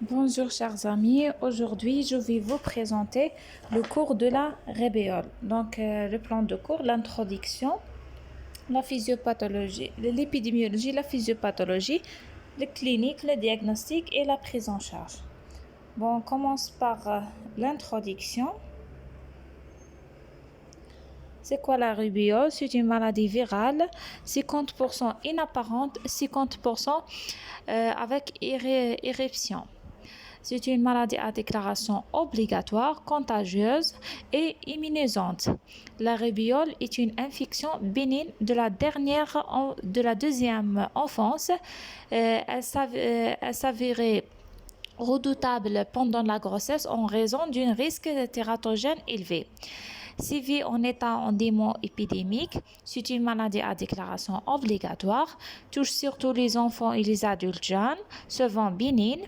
Bonjour chers amis, aujourd'hui je vais vous présenter le cours de la rébéole. Donc le plan de cours, l'introduction, la physiopathologie, l'épidémiologie, la physiopathologie, le clinique, le diagnostic et la prise en charge. Bon, on commence par l'introduction. C'est quoi la rubéole? C'est une maladie virale, 50% inapparente, 50% avec éruption. C'est une maladie à déclaration obligatoire, contagieuse et immunisante. La rubéole est une infection bénigne de la deuxième enfance. Elle s'avérait redoutable pendant la grossesse en raison d'un risque tératogène élevé. Sévit en état endémique épidémique, c'est une maladie à déclaration obligatoire, touche surtout les enfants et les adultes jeunes, souvent bénigne,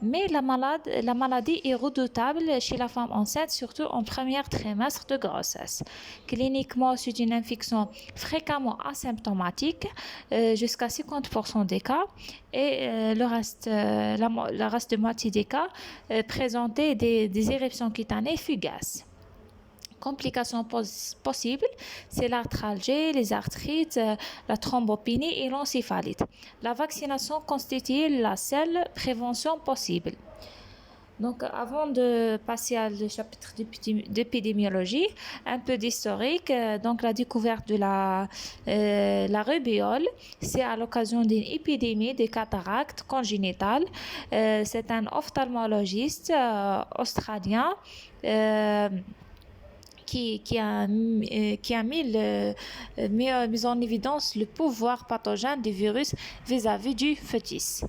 mais la maladie est redoutable chez la femme enceinte, surtout en premier trimestre de grossesse. Cliniquement, c'est une infection fréquemment asymptomatique, jusqu'à 50% des cas, et le reste de moitié des cas présentaient des éruptions cutanées fugaces. Complications possibles, c'est l'arthralgie, les arthrites, la thrombopénie et l'encéphalite. La vaccination constitue la seule prévention possible. Donc, avant de passer au chapitre d'épidémiologie, un peu d'historique. Donc, la découverte de la rubéole, c'est à l'occasion d'une épidémie de cataractes congénitales. C'est un ophtalmologiste australien qui a mis en évidence le pouvoir pathogène du virus vis-à-vis du fœtus.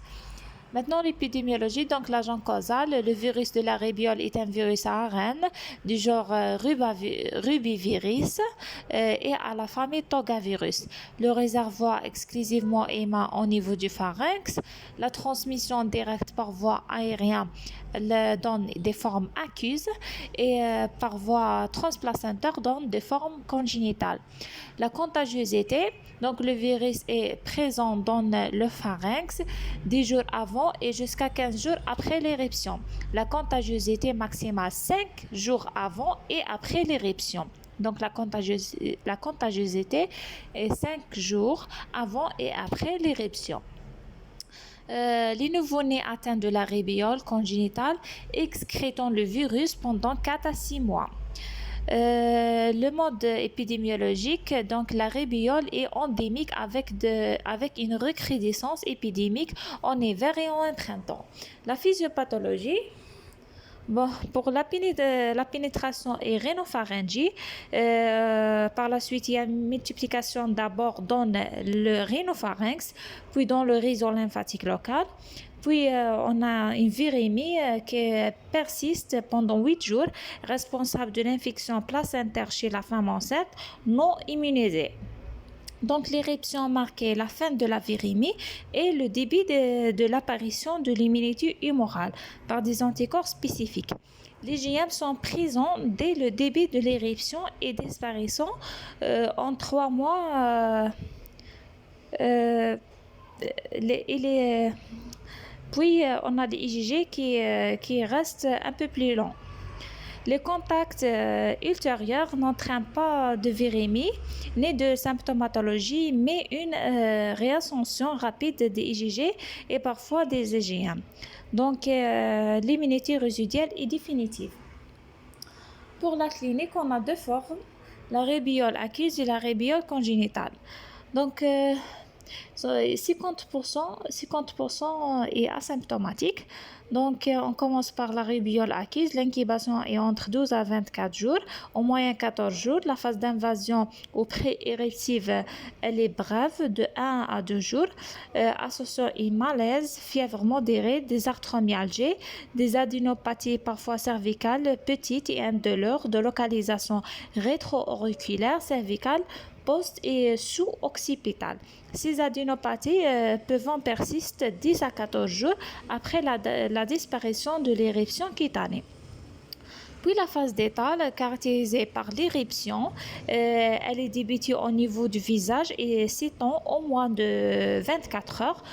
Maintenant, l'épidémiologie, donc l'agent causal. Le virus de la rubéole est un virus ARN du genre rubivirus et à la famille Togavirus. Le réservoir exclusivement émat au niveau du pharynx. La transmission directe par voie aérienne donne des formes aqueuses et par voie transplacentaire donne des formes congénitales. La contagiosité, donc le virus est présent dans le pharynx 10 jours avant et jusqu'à 15 jours après l'éruption. La contagiosité maximale 5 jours avant et après l'éruption. Donc la contagiosité est 5 jours avant et après l'éruption. Les nouveau-nés atteints de la rubéole congénitale excrètent le virus pendant 4 à 6 mois. Le mode épidémiologique, donc la rubéole est endémique avec une recrudescence épidémique en hiver et en printemps. La physiopathologie, bon, pour la pénétration et rhinopharyngie, par la suite, il y a une multiplication d'abord dans le rhinopharynx, puis dans le réseau lymphatique local. Puis, on a une virémie qui persiste pendant 8 jours, responsable de l'infection placentaire chez la femme enceinte non immunisée. Donc, l'éruption marquait la fin de la virémie et le début de l'apparition de l'immunité humorale par des anticorps spécifiques. Les IgM sont présents dès le début de l'éruption et disparaissant en 3 mois. Puis, on a des IgG qui restent un peu plus longs. Les contacts ultérieurs n'entraînent pas de virémie ni de symptomatologie, mais une réascension rapide des IgG et parfois des IgM. Donc, l'immunité résiduelle est définitive. Pour la clinique, on a 2 formes, la rubéole acquise et la rubéole congénitale. Donc, 50% est asymptomatique. Donc, on commence par la rubéole acquise. L'incubation est entre 12 à 24 jours, au moyen 14 jours. La phase d'invasion ou pré-éruptive, elle est brève, de 1 à 2 jours, associant une malaise, fièvre modérée, des arthromyalgies, des adénopathies parfois cervicales petites et indolores de localisation rétro-auriculaire cervicale, post- et sous-occipitale. Ces adénopathies peuvent persister 10 à 14 jours après la disparition de l'éruption cutanée. Puis la phase d'étale, caractérisée par l'éruption, elle est débutée au niveau du visage et s'étend au moins de 24 heures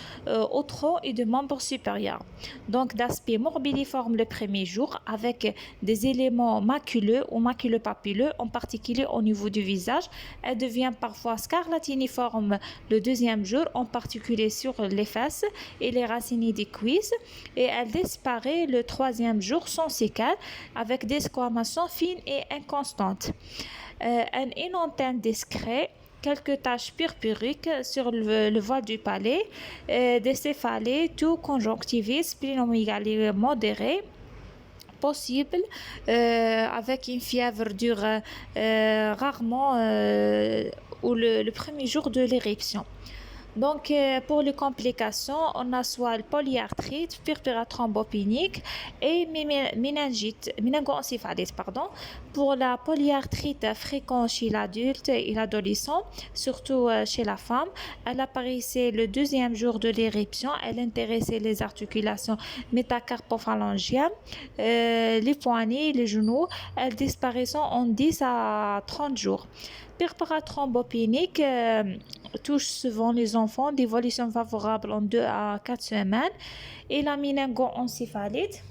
au tronc et de membres supérieurs. Donc d'aspect morbilliforme le premier jour avec des éléments maculeux ou maculopapilleux, en particulier au niveau du visage. Elle devient parfois scarlatiniforme le deuxième jour, en particulier sur les fesses et les racines des cuisses, et elle disparaît le troisième jour sans séquelles avec des squamations fines et inconstantes. Un énothème discret, quelques taches purpuriques sur le voile du palais, des céphalées, tout conjonctivite, splénomégalie modérée, possible, avec une fièvre dure rarement ou le premier jour de l'éruption. Donc, pour les complications, on a soit le polyarthrite, purpura thrombopénique et méningoencéphalite. Pour la polyarthrite fréquente chez l'adulte et l'adolescent, surtout chez la femme, elle apparaissait le deuxième jour de l'éruption. Elle intéressait les articulations métacarpophalangiennes, les poignets, les genoux. Elle disparaissait en 10 à 30 jours. Purpura thrombopénique touche souvent les enfants d'évolution favorable en 2 à 4 semaines, et la méningoencéphalite,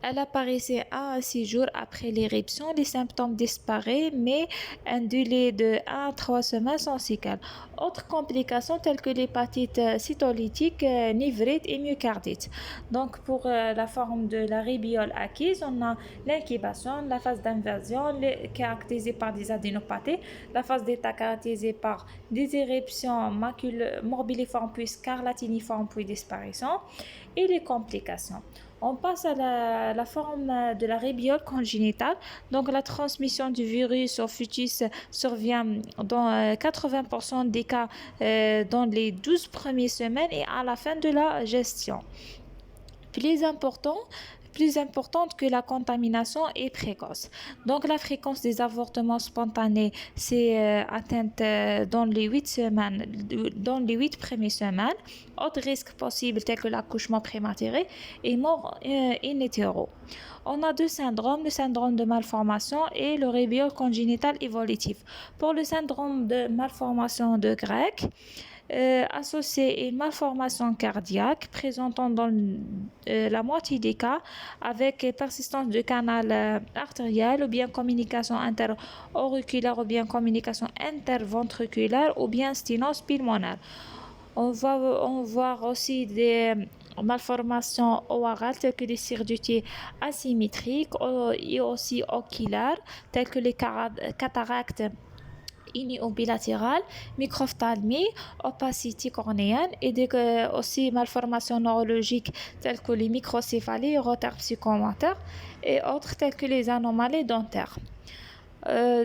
elle apparaissait 1 à 6 jours après l'éruption. Les symptômes disparaissent, mais un délai de 1 à 3 semaines sans séquelles. Autres complications telles que l'hépatite cytolytique, névrite et myocardite. Donc, pour la forme de la rébiole acquise, on a l'incubation, la phase d'inversion caractérisée par des adénopathies, la phase d'état caractérisée par des éruptions morbilliformes puis scarlatiniformes puis disparition, et les complications. On passe à la forme de la rébiole congénitale. Donc, la transmission du virus au fœtus survient dans 80% des cas dans les 12 premières semaines et à la fin de la gestion. Plus importante que la contamination est précoce. Donc, la fréquence des avortements spontanés s'est atteinte dans les 8 premières semaines. Autres risques possibles tels que l'accouchement prématuré et mort in utero. On a 2 syndromes, le syndrome de malformation et le rébiole congénital évolutif. Pour le syndrome de malformation de Grech, associé à une malformation cardiaque présentant dans la moitié des cas avec persistance de canal artériel ou bien communication interauriculaire ou bien communication interventriculaire ou bien sténose pulmonaire. On voit aussi des malformations orales telles que les surdité asymétriques et aussi oculaires telles que les cataractes bilatérale, microphthalmie, opacité cornéenne et aussi malformations neurologiques telles que les microcéphalies, retards psychomoteur et autres telles que les anomalies dentaires.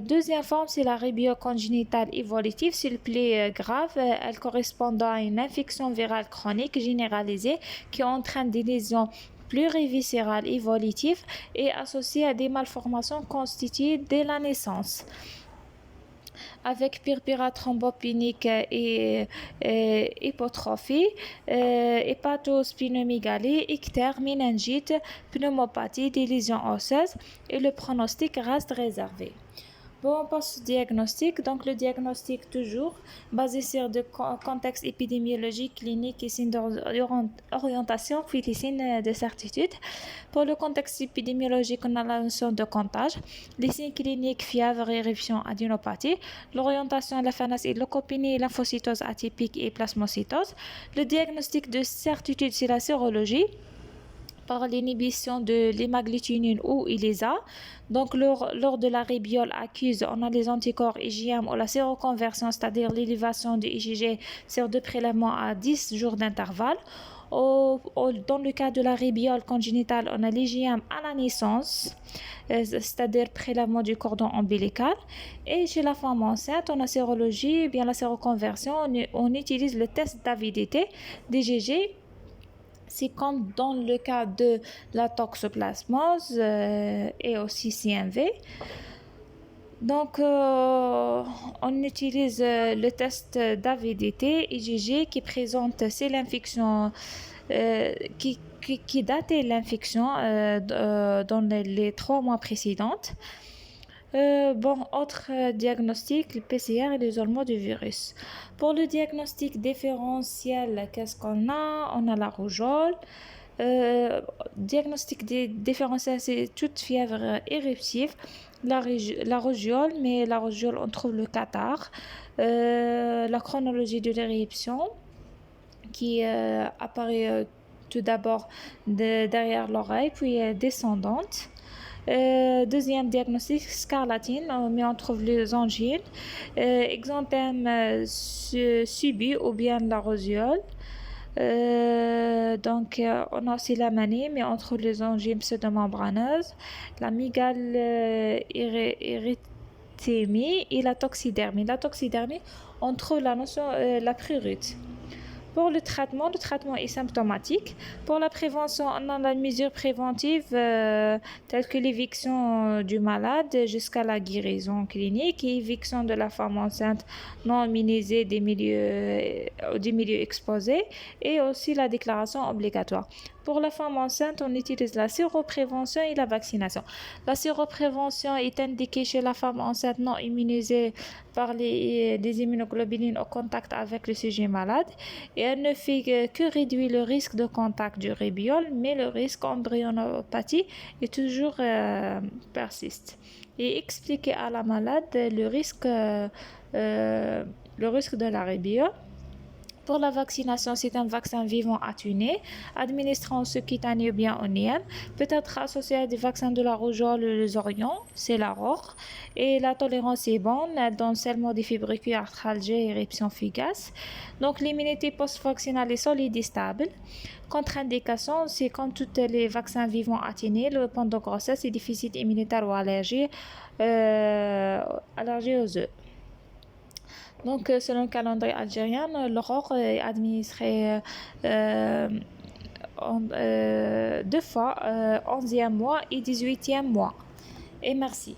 Deuxième forme, c'est la rébiole congénitale évolutive. C'est le plus grave. Elle correspond à une infection virale chronique généralisée qui entraîne des lésions pluriviscérales évolutives et associées à des malformations constituées dès la naissance, avec purpura thrombopénique et hypotrophie, hépatosplénomégalie, ictère, méningite, pneumopathie, des lésions osseuses, et le pronostic reste réservé. Bon, on passe au diagnostic. Donc, le diagnostic, toujours basé sur le contexte épidémiologique, clinique et signes d'orientation, puis les signes de certitude. Pour le contexte épidémiologique, on a la notion de comptage, les signes cliniques, fièvre, éruption, adénopathie, l'orientation, la FNAS et leucopénie, lymphocytose atypique et plasmocytose. Le diagnostic de certitude, c'est la sérologie par l'inhibition de l'hémagglutinine ou ELISA. Donc, lors de la rébiole accuse, on a les anticorps IgM ou la séroconversion, c'est-à-dire l'élévation de IgG sur 2 prélèvements à 10 jours d'intervalle. Dans le cas de la rébiole congénitale, on a l'IgM à la naissance, c'est-à-dire prélèvement du cordon ombilical. Et chez la femme enceinte, on a sérologie, bien la séroconversion, on utilise le test d'avidité d'IgG. C'est comme dans le cas de la toxoplasmose et aussi CMV. Donc, on utilise le test d'AVDT IgG qui présente si l'infection qui datait l'infection dans les 3 mois précédentes. Bon, autre diagnostic, le PCR et l'isolement du virus. Pour le diagnostic différentiel, qu'est-ce qu'on a? On a la rougeole. Diagnostic différentiel, c'est toute fièvre éruptive. La rougeole, mais la rougeole, on trouve le catarrhe. La chronologie de l'éruption qui apparaît tout d'abord derrière l'oreille, puis descendante. Deuxième diagnostic, scarlatine, mais on trouve les angines, exanthème subit ou bien la rosiole. Donc, on a aussi la manie, mais on trouve les angines pseudomembraneuses, la mygale érythémie et la toxidermie. La toxidermie, on trouve la notion, la prurite. Pour le traitement est symptomatique. Pour la prévention, on a la mesure préventive telle que l'éviction du malade jusqu'à la guérison clinique et éviction de la femme enceinte non immunisée des milieux exposés et aussi la déclaration obligatoire. Pour la femme enceinte, on utilise la séroprévention et la vaccination. La séroprévention est indiquée chez la femme enceinte non immunisée par des immunoglobulines au contact avec le sujet malade et elle ne fait que réduire le risque de contact du rébiole, mais le risque embryonopathique est toujours persiste. Et expliquer à la malade le risque de la rébiole. Pour la vaccination, c'est un vaccin vivant atténué, administré en subcutané ou bien en IM, peut être associé à des vaccins de la rougeole ou les orions, c'est la ROR, et la tolérance est bonne, elle donne seulement des fibricules, arthralgie et éruption fugace. Donc l'immunité post-vaccinale est solide et stable. Contre-indication, c'est comme tous les vaccins vivants atténués, le pendant grossesse et déficit immunitaire ou allergie aux œufs. Donc, selon le calendrier algérien, l'aurore est administrée 2 fois, 11e mois et 18e mois. Et merci.